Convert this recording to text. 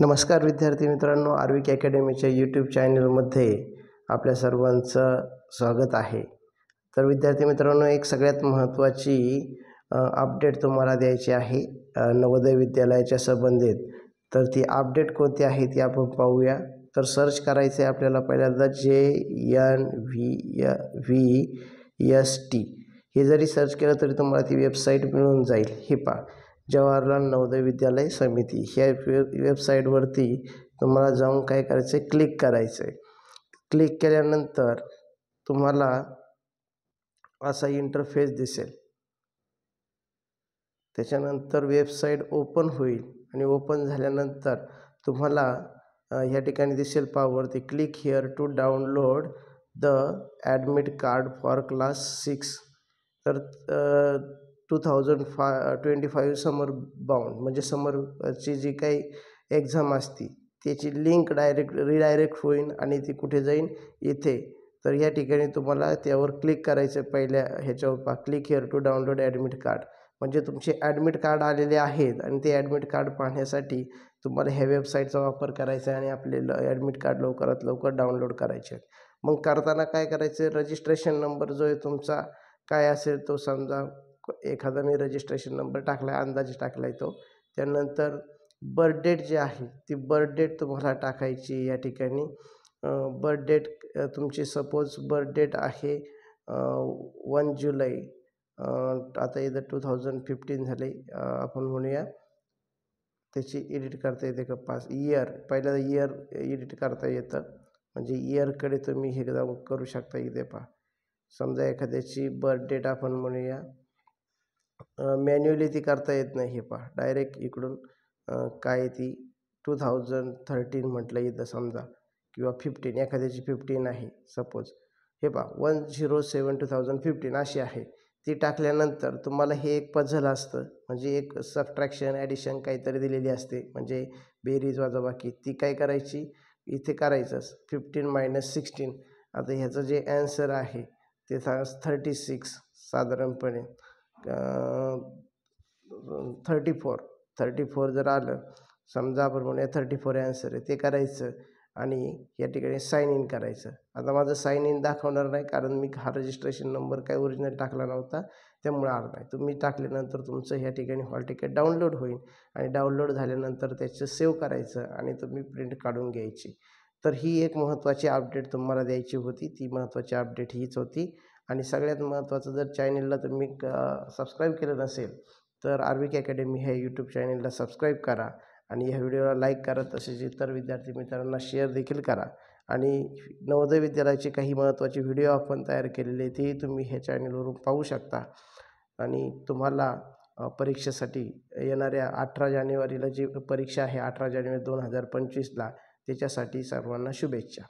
नमस्कार विद्यार्थी मित्रांनो, आर्विक अकॅडमीच्या यूट्यूब चॅनलमध्ये आपल्या सर्वांचं स्वागत आहे. तर विद्यार्थी मित्रांनो, एक सगळ्यात महत्त्वाची अपडेट तुम्हाला द्यायची आहे नवोदय विद्यालयाच्या संबंधित. तर ती अपडेट कोणती आहे ती आपण पाहूया. तर सर्च करायचं आहे आपल्याला पहिल्यांदा JNVST. हे जरी सर्च केलं तरी तुम्हाला ती वेबसाईट मिळून जाईल. हे पहा, जवाहरलाल नवोदय विद्यालय समिती ह्या वेबसाईटवरती तुम्हाला जाऊन काय करायचं आहे, क्लिक करायचं आहे. क्लिक केल्यानंतर तुम्हाला असा इंटरफेस दिसेल. त्याच्यानंतर वेबसाईट ओपन होईल आणि ओपन झाल्यानंतर तुम्हाला ह्या ठिकाणी दिसेल वरती click here to download the admit card for class 6. तर 2025 समर बाउंड म्हणजे समरची जी काही एक्झाम असती त्याची लिंक रिडायरेक्ट होईल आणि ती कुठे जाईल, इथे. तर या ठिकाणी तुम्हाला त्यावर क्लिक करायचं. पहिल्या ह्याच्यावर click here to download admit card, म्हणजे तुमचे ॲडमिट कार्ड आलेले आहेत आणि ते ॲडमिट कार्ड पाहण्यासाठी तुम्हाला ह्या वेबसाईटचा वापर करायचा आहे आणि आपले ॲडमिट कार्ड लवकरात लवकर डाउनलोड करायचे. मग करताना काय करायचं, रजिस्ट्रेशन नंबर जो आहे तुमचा काय असेल तो, समजा एखादा मी रजिस्ट्रेशन नंबर टाकला आहे, अंदाजे टाकला आहे तो. त्यानंतर बर्थ डेट जी आहे ती बर्थ डेट तुम्हाला टाकायची या ठिकाणी. बर्थ डेट तुमची सपोज बर्थ डेट आहे 1 जुलै. आता इथं 2015 झाले, आपण म्हणूया. त्याची एडिट करता येते का, पास इयर, पहिल्यांदा इयर एडिट करता येतं, म्हणजे इयरकडे तुम्ही हे जाऊन करू शकता. इथे पहा, समजा एखाद्याची बर्थ डेट आपण म्हणूया, मॅन्युअली ती करता येत नाही. हे पहा, डायरेक्ट इकडून काय ती 2013 म्हटलं इथं समजा, किंवा 15, एखाद्याची 15 आहे सपोज. हे पहा 107/2015 अशी आहे. ती टाकल्यानंतर तुम्हाला हे एक पझल असतं, म्हणजे एक सबट्रॅक्शन ॲडिशन काहीतरी दिलेली असते, म्हणजे बेरीज वजाबाकी. ती काय करायची, इथे करायचं 15 - 16. आता ह्याचं जे ॲन्सर आहे ते 36 साधारणपणे. 34 जर आलं समजा, आपण म्हणूया 34 ॲन्सर आहे, ते करायचं आणि या ठिकाणी साइन इन करायचं. आता माझं साइन इन दाखवणार नाही, कारण मी हा रजिस्ट्रेशन नंबर काय ओरिजिनल टाकला नव्हता, त्यामुळे आला नाही. तुम्ही टाकल्यानंतर तुमचं ह्या ठिकाणी हॉल तिकीट डाउनलोड होईल आणि डाउनलोड झाल्यानंतर त्याचं सेव्ह करायचं आणि तुम्ही प्रिंट काढून घ्यायची. तर ही एक महत्त्वाची अपडेट तुम्हाला द्यायची होती. ती महत्त्वाची अपडेट हीच होती. आणि सगळ्यात महत्त्वाचं, जर चॅनलला तुम्ही सबस्क्राईब केलं नसेल तर आर्विक अकॅडमी ह्या यूट्यूब चॅनलला सबस्क्राईब करा आणि ह्या व्हिडिओला लाईक करा. तसेच इतर विद्यार्थी मित्रांना शेअर देखील करा. आणि नवोदय विद्यालयाचे काही महत्त्वाचे व्हिडिओ आपण तयार केलेले तेही तुम्ही ह्या चॅनलवरून पाहू शकता. आणि तुम्हाला परीक्षेसाठी येणाऱ्या 18 जानेवारीला जी परीक्षा आहे, 18 जानेवारी 2025ला, त्याच्यासाठी सर्वांना शुभेच्छा.